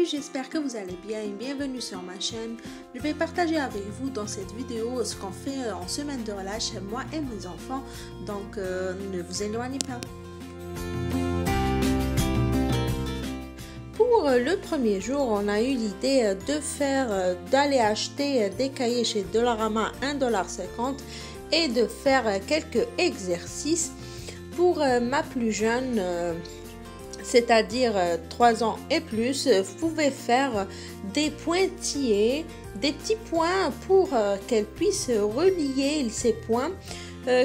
Salut, j'espère que vous allez bien et bienvenue sur ma chaîne. Je vais partager avec vous dans cette vidéo ce qu'on fait en semaine de relâche, moi et mes enfants. Donc ne vous éloignez pas. Pour le premier jour, on a eu l'idée d'aller acheter des cahiers chez Dollarama à 1,50 $ et de faire quelques exercices. Pour ma plus jeune, c'est-à-dire 3 ans et plus, vous pouvez faire des pointillés, des petits points pour qu'elle puisse relier ces points.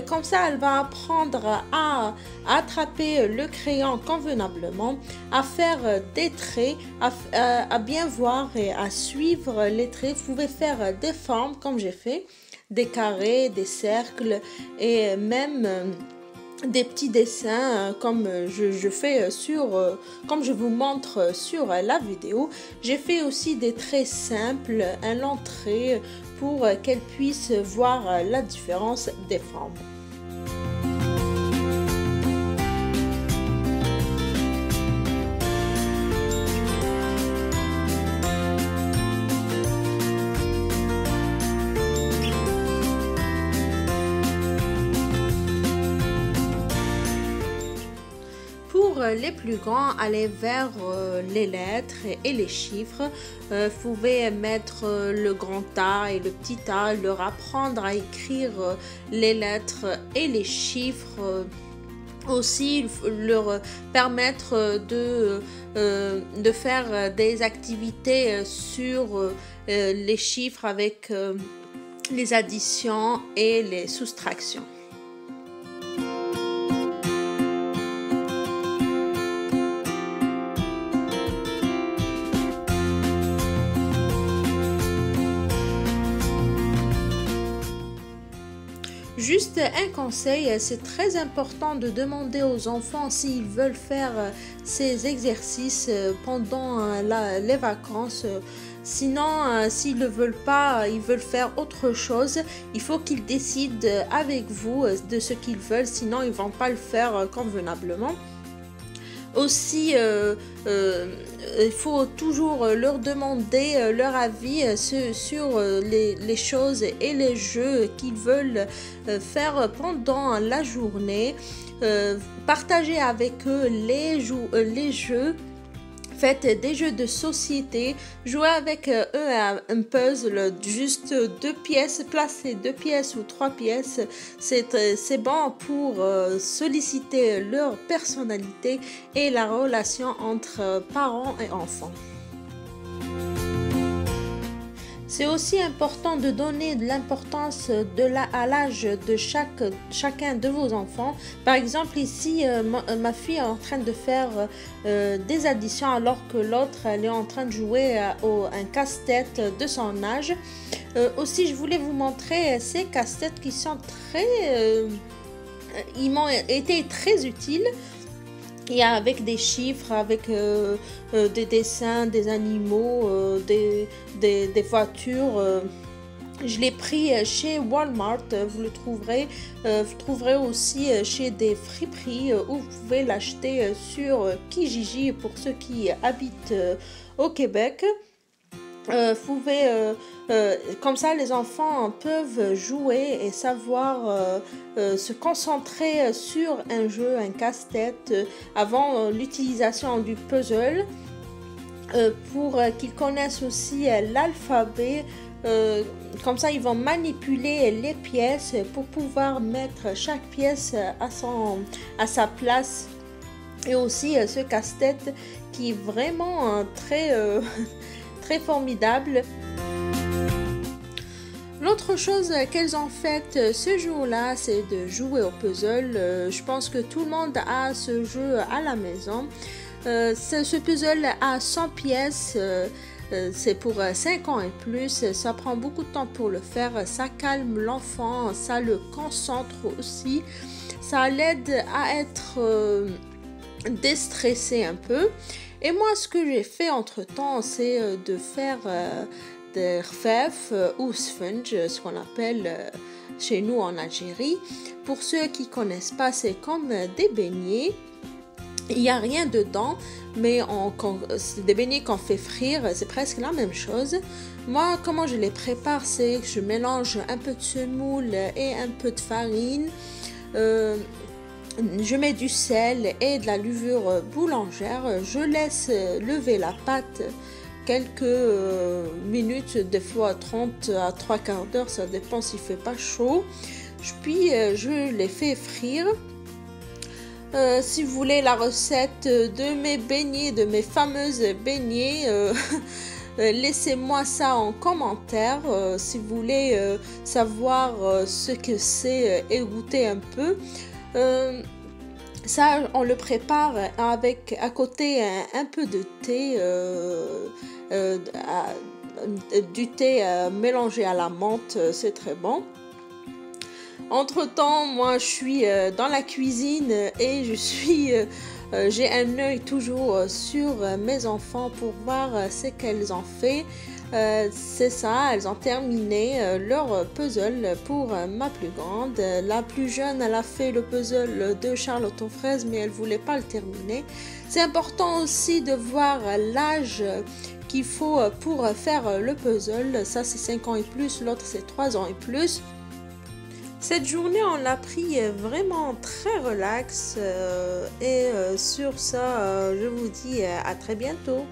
Comme ça, elle va apprendre à attraper le crayon convenablement, à faire des traits, à bien voir et à suivre les traits. Vous pouvez faire des formes comme j'ai fait, des carrés, des cercles et même des petits dessins comme je fais comme je vous montre sur la vidéo. J'ai fait aussi des traits simples, un long trait pour qu'elle puisse voir la différence des formes. Pour les plus grands, allez vers les lettres et les chiffres. Vous pouvez mettre le grand A et le petit a, leur apprendre à écrire les lettres et les chiffres. Aussi leur permettre de faire des activités sur les chiffres avec les additions et les soustractions. Juste un conseil, c'est très important de demander aux enfants s'ils veulent faire ces exercices pendant les vacances. Sinon, s'ils ne veulent pas, ils veulent faire autre chose, il faut qu'ils décident avec vous de ce qu'ils veulent, sinon ils ne vont pas le faire convenablement. Aussi, il faut toujours leur demander leur avis sur les choses et les jeux qu'ils veulent faire pendant la journée. Partagez avec eux les jeux. Faites des jeux de société, jouez avec eux à un puzzle, juste 2 pièces, placez 2 pièces ou 3 pièces. C'est bon pour solliciter leur personnalité et la relation entre parents et enfants. C'est aussi important de donner de l'importance à l'âge de chacun de vos enfants. Par exemple, ici, ma fille est en train de faire des additions alors que l'autre, elle est en train de jouer un casse-tête de son âge. Aussi, je voulais vous montrer ces casse-têtes qui sont ils m'ont été très utiles. Et avec des chiffres, avec des dessins, des animaux, des voitures. Je l'ai pris chez Walmart, vous le trouverez. Vous trouverez aussi chez des friperies où vous pouvez l'acheter sur Kijiji pour ceux qui habitent au Québec. Vous pouvez, comme ça les enfants peuvent jouer et savoir se concentrer sur un jeu, un casse-tête avant l'utilisation du puzzle, pour qu'ils connaissent aussi l'alphabet. Comme ça ils vont manipuler les pièces pour pouvoir mettre chaque pièce à sa place. Et aussi ce casse-tête qui est vraiment très formidable. L'autre chose qu'elles ont faite ce jour-là, c'est de jouer au puzzle. Je pense que tout le monde a ce jeu à la maison. Ce puzzle a 100 pièces. C'est pour 5 ans et plus. Ça prend beaucoup de temps pour le faire. Ça calme l'enfant, ça le concentre aussi. Ça l'aide à être déstressé un peu. Et moi, ce que j'ai fait entre-temps, c'est de faire des rfef ou sponge, ce qu'on appelle chez nous en Algérie. Pour ceux qui ne connaissent pas, c'est comme des beignets. Il n'y a rien dedans, mais c'est des beignets qu'on fait frire, c'est presque la même chose. Moi, comment je les prépare, c'est que je mélange un peu de semoule et un peu de farine. Je mets du sel et de la levure boulangère. Je laisse lever la pâte quelques minutes, des fois 30 à 3 quarts d'heure, ça dépend s'il fait pas chaud. Puis je les fais frire. Si vous voulez la recette de mes beignets, de mes fameuses beignets, laissez-moi ça en commentaire. Si vous voulez savoir ce que c'est et goûter un peu. Ça, on le prépare avec à côté un peu de thé, du thé mélangé à la menthe, c'est très bon. Entre-temps, moi je suis dans la cuisine et j'ai un œil toujours sur mes enfants pour voir ce qu'elles ont fait. C'est ça, elles ont terminé leur puzzle pour ma plus grande. La plus jeune, elle a fait le puzzle de Charlotte aux fraises, mais elle voulait pas le terminer. C'est important aussi de voir l'âge qu'il faut pour faire le puzzle. Ça, c'est 5 ans et plus, l'autre, c'est 3 ans et plus. Cette journée, on l'a pris vraiment très relax et sur ça, je vous dis à très bientôt.